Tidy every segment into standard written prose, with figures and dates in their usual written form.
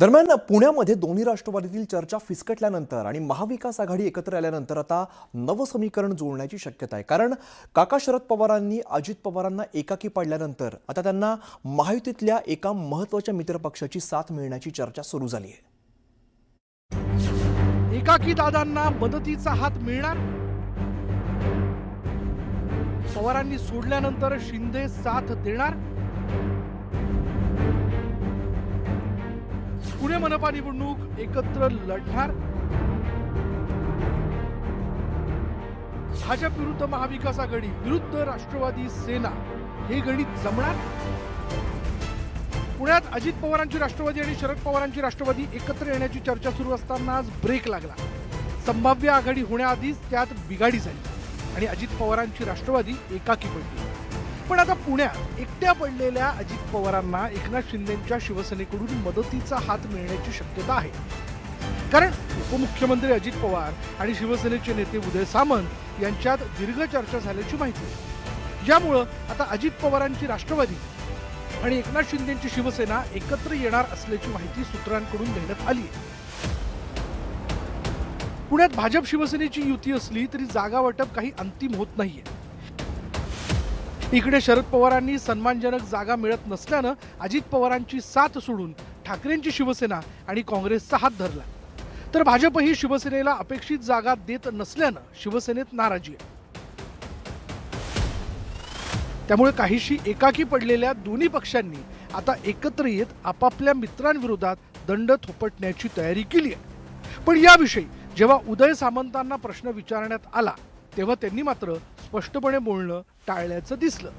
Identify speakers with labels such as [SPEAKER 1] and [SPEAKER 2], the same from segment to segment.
[SPEAKER 1] दरम्यान पुण्यामध्ये दोन्ही राष्ट्रवादीतील चर्चा फिसकटल्यानंतर आणि महाविकास आघाडी एकत्र आल्यानंतर आता नवं समीकरण जुळण्याची शक्यता आहे. कारण काका शरद पवारांनी अजित पवारांना एकाकी पाडल्यानंतर आता त्यांना महायुतीतल्या एका महत्त्वाच्या मित्रपक्षाची साथ मिळण्याची चर्चा सुरू झाली आहे.
[SPEAKER 2] एकाकी दादांना मदतीचा हात मिळणार, पवारांनी सोडल्यानंतर शिंदे साथ देणार. पुणे मनपा निवडणूक एकत्र लढणार. भाजप विरुद्ध महाविकास आघाडी विरुद्ध राष्ट्रवादी सेना हे गणित जमणार. पुण्यात अजित पवारांची राष्ट्रवादी आणि शरद पवारांची राष्ट्रवादी एकत्र येण्याची चर्चा सुरू असताना आज ब्रेक लागला. संभाव्य आघाडी होण्याआधीच त्यात बिघाडी झाली आणि अजित पवारांची राष्ट्रवादी एकाकी पडली. पण आता पुण्यात एकट्या पडलेल्या अजित पवारांना एकनाथ शिंदेंच्या शिवसेनेकडून मदतीचा हात मिळण्याची शक्यता आहे. कारण उपमुख्यमंत्री अजित पवार आणि शिवसेनेचे नेते उदय सामंत यांच्यात दीर्घ चर्चा झाल्याची माहिती आहे. ज्यामुळं आता अजित पवारांची राष्ट्रवादी आणि एकनाथ शिंदेंची शिवसेना एकत्र येणार असल्याची माहिती सूत्रांकडून देण्यात आली आहे. पुण्यात भाजप शिवसेनेची युती असली तरी जागा वाटप काही अंतिम होत नाहीये. इकडे शरद पवारांनी सन्मानजनक जागा मिळत नसल्यानं अजित पवारांची साथ सोडून ठाकरेंची शिवसेना आणि काँग्रेसचा हात धरला. तर भाजपही शिवसेनेला अपेक्षित जागा देत नसल्यानं शिवसेनेत नाराजी आहे. त्यामुळे काहीशी एकाकी पडलेल्या दोन्ही पक्षांनी आता एकत्र येत आपापल्या मित्रांविरोधात दंड थोपटण्याची तयारी केली आहे. पण याविषयी जेव्हा उदय सामंतांना प्रश्न विचारण्यात आला तेव्हा त्यांनी मात्र स्पष्टपणे बोलणं टाळल्याचं दिसलं.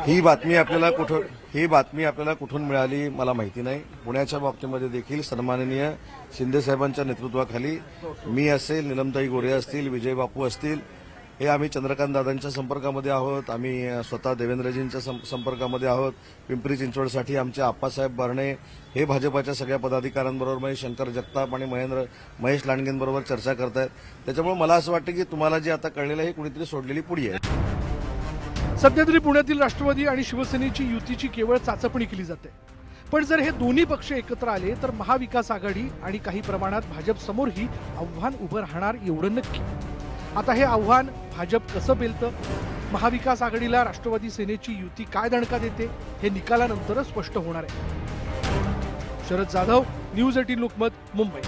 [SPEAKER 3] ही बातमी आपल्याला कुठून मिळाली मला माहिती नाही. पुण्याच्या बाबतीमध्ये देखील सन्माननीय शिंदे साहेबांच्या नेतृत्वाखाली मी असेल, नीलमताई गोरे असतील, विजय बापू असतील, हे आम्ही चंद्रकांत दादांच्या संपर्कामध्ये आहोत. आम्ही स्वतः देवेंद्रजींच्या संपर्कामध्ये आहोत. पिंपरी चिंचवडसाठी आमचे आप्पासाहेब बारणे हे भाजपाच्या सगळ्या पदाधिकाऱ्यांबरोबर म्हणजे शंकर जगताप आणि महेश लांडगेंबरोबर चर्चा करतायत. त्याच्यामुळे मला असं वाटतं की तुम्हाला जे आता कळलेलं आहे कुणीतरी सोडलेली पुडी आहे.
[SPEAKER 2] सध्या तरी पुण्यातील राष्ट्रवादी आणि शिवसेनेची युतीची केवळ चाचपणी केली जाते. पण जर हे दोन्ही पक्ष एकत्र आले तर महाविकास आघाडी आणि काही प्रमाणात भाजप समोरही आव्हान उभं राहणार एवढं नक्की. आता हे आव्हान भाजप कसं पेलतं, महाविकास आघाडीला राष्ट्रवादी सेनेची युती काय दणका देते हे निकालानंतरच स्पष्ट होणार आहे. शरद जाधव, न्यूज 18 लोकमत, मुंबई.